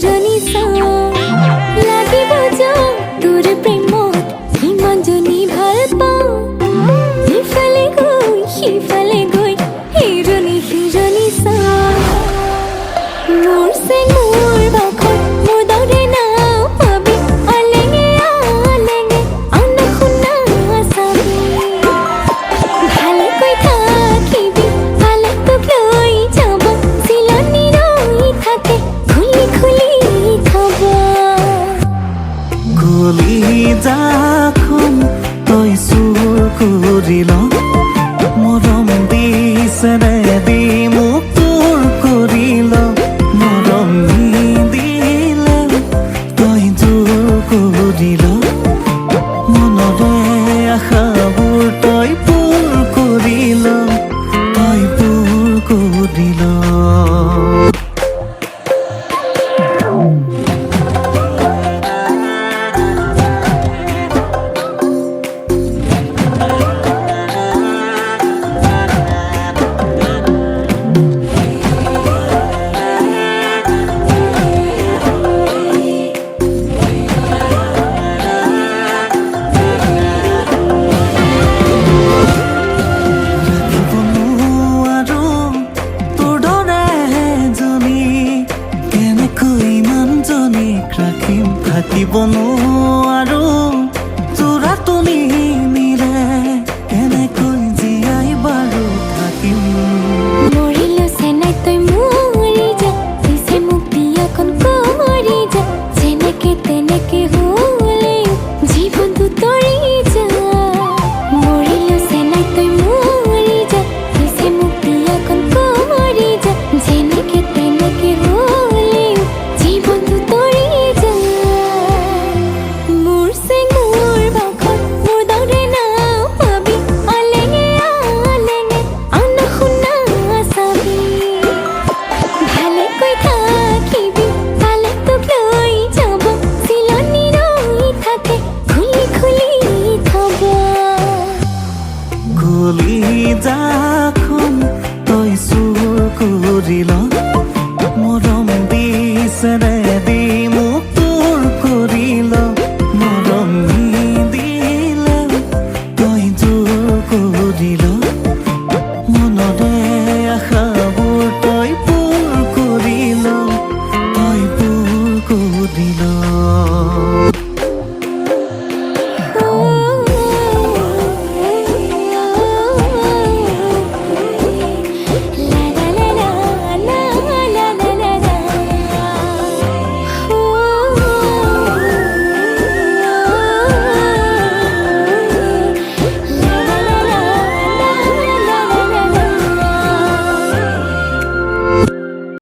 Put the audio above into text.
হিৰণী লাগিব তোৰ প্ৰেমত ইমান জনী ভাল পাওঁ ইফালে গৈ সিফালে গৈ হিৰণী মোৰ চেন মোৰ বাখত মোৰ দৰে নাও পাবি আলেঙে আনা শুনা চাবি ভালে কৈ থাকিবি ভালে তোক লৈ যাব চিলনি ৰৈ থাকে খুলি খুলি খাব গলি যাখন তই চুৰ কৰিল মৰম দিছেনে দি মোক তোৰ কৰিল মৰম নিদিলে তই জোৰ কৰিল মনৰে আশাবোৰ তই পূৰ কৰিল থাকিব